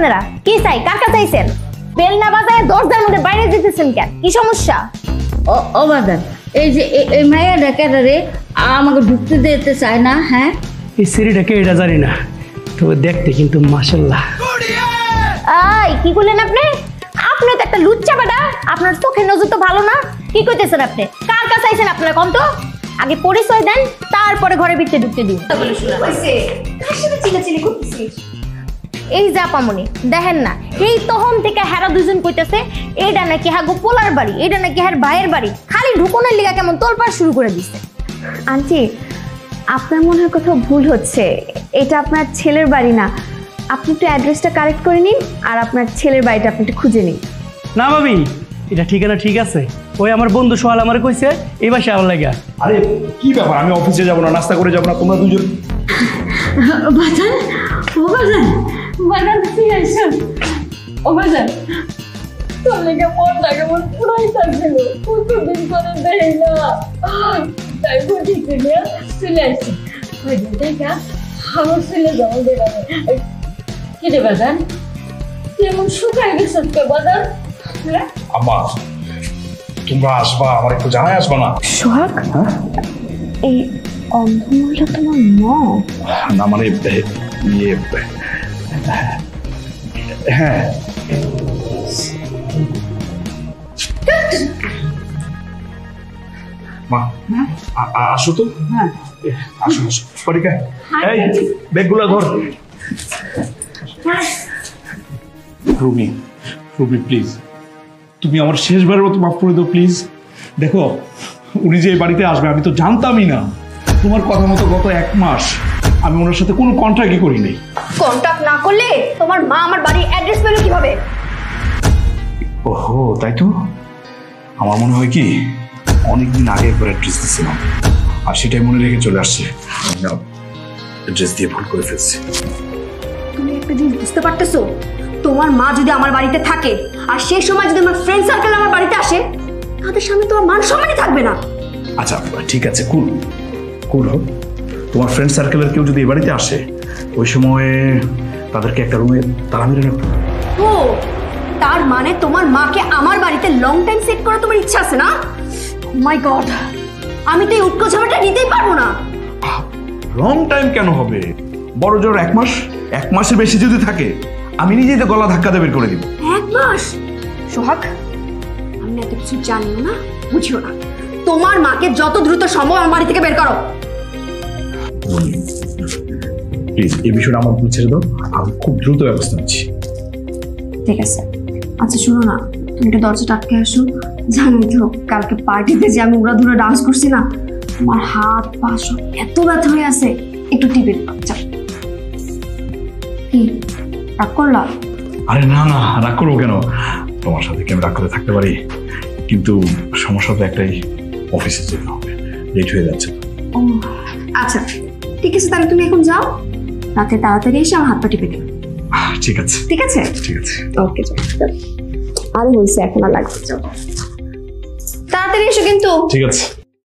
আপনারা? কি চাই? কার কাছে আইছেন? বেল না বাজায় দরজার মধ্যে বাইরে যেতেছেন কেন? কি সমস্যা? ও বাজান, এই যে এই মায়া ডাকাটা রে আমাকে ঢুকতে দিতে চায় না। হ্যাঁ, এই সিঁড়িটাকে এটা জানি না, তবে দেখতে কিন্তু মাশাআল্লাহ। আই কি করলেন আপনি? আপনি তো একটা লুচ্চা বেটা, আপনার চোখের নজর তো ভালো না। কি কইতেছেন আপনি? কার কাছে আইছেন আপনারা? কোন তো আগে পরিচয় দেন, তারপরে ঘরে ভিতরে ঢুকতে দিন। এই যে আপামনি দেখেন না, এই তখন থেকে হেরা দুজন কইতেছে এইটা নাকি হ্যাঁ গোপলার বাড়ি, এটা নাকি হ্যাঁ ভাইয়ের বাড়ি। খালি ঢুকনের লিগা কেমন তোলপাড় শুরু করে দিচ্ছে। আন্টি, আপনার মনে হয় কোথাও ভুল হচ্ছে। এটা আপনার ছেলের বাড়ি না। আপনি একটু অ্যাড্রেসটা কারেক্ট করে নিন, আর আপনার ছেলের বাড়িটা আপনি একটু খুঁজে নিন। না ভাবি, এটা ঠিকানা ঠিক আছে। ওই আমার বন্ধু সোহাল আমার কইছে এই বাসে আমার লাগা। আরে কি ব্যাপার, আমি অফিসে যাবো না, নাস্তা করে যাবো না, তোমরা দুজন? বাজান, ও বাজান, বাজান তুই আইসো। ও বাজান, তোর লেগে মনটা কেমন পুরাই থাকছিল, কতদিন করে দেই না, তাই বুঝিতে নিয়ে চলে আসছি। দেখা আমার ছেলে যাওয়া দেখাবে। কি রে বাজান, তুই এমন শুকাই গেছিস কে বাজান? আম্মা, তোমরা আসবা, আমার একটু জানাই আসবা না? সোহাগ, এই অন্ধমহিলা তোমার মা? না মানে ইয়ে, হ্যাঁ। মা আসো তো। হ্যাঁ, আসো আসো পরীক্ষা। এই ব্যাগগুলো ধর। রুমি, রুমি প্লিজ, তুমি আমার শেষবারের মতো মাফ করে দাও প্লিজ। দেখো, উনি যে এই বাড়িতে আসবে আমি তো জানতামই না। তোমার কথা মতো গত 1 মাস আমি ওনার সাথে কোনো কন্ট্রাক্টই করি নাই। কন্টাক্ট না করলে তোমার মা আমার বাড়ির অ্যাড্রেস পেল কিভাবে? ওহো, তাই তো। আমার মনে হয় কি অনেকদিন আগে একবার অ্যাড্রেস দিয়েছিলাম, আর সেটাই মনে রেখে চলে আসছে। অ্যাড্রেস দিয়ে ভুল করে ফেলছি। তুমি একটা জিনিস বুঝতে পারতেছো? তোমার মা যদি আমার বাড়িতে থাকে, আর সেই সময় যদি আমার ফ্রেন্ড সার্কেল আমার বাড়িতে আসে, তাদের সামনে তোমার মান সম্মানই থাকবে না। আচ্ছা ঠিক আছে, কুল কুল হোক। তোমার ফ্রেন্ড সার্কেলের কেউ যদি এ বাড়িতে আসে, ওই সময়ে তাদেরকে একটা রুমে তালা মেরে রাখবো। ও, তার মানে তোমার মাকে আমার বাড়িতে লং টাইম সেট করা তোমার ইচ্ছা আছে না? মাই গড, আমি তো এই উটকো ঝামেলাটা নিতেই পারবো না। লং টাইম কেন হবে? বড় জোর 1 মাস, 1 মাসের বেশি যদি থাকে আমি নিজেই তো গলা ধাক্কা দিয়ে বের করে দিব। 1 মাস? সোহাগ, আমি এত কিছু জানিও না, বুঝিও না। তোমার মাকে যত দ্রুত সম্ভব আমার বাড়ি থেকে বের করো। প্লিজ এই বিষয়টা আমার উপর ছেড়ে দাও, আমি খুব দ্রুত ব্যবস্থা নিচ্ছি। ঠিক আছে, আচ্ছা শোনো না, তুমি একটু দরজাটা আটকে আসো। জানোই তো কালকে পার্টিতে যে আমি উড়াধুরা ডান্স করছি না, আমার হাত পা সব এত ব্যথা হয়ে আছে, একটু টিপে দিচ্ছা। কি রাগ করলা? আরে না না, রাগ করবো কেন? তোমার সাথে কি আমি রাগ করে থাকতে পারি? কিন্তু সমস্যা তো একটাই, অফিসে যেতে হবে, লেট হয়ে যাচ্ছে। ও আচ্ছা ঠিক আছে, তাহলে তুমি এখন যাও, রাতে তাড়াতাড়ি এসে আমার হাত পা টিপে দিও। ঠিক আছে ঠিক আছে ঠিক আছে। ওকে, আরে হয়েছে, এখন আর লাগবে, যাও তাড়াতাড়ি এসো কিন্তু। ঠিক আছে।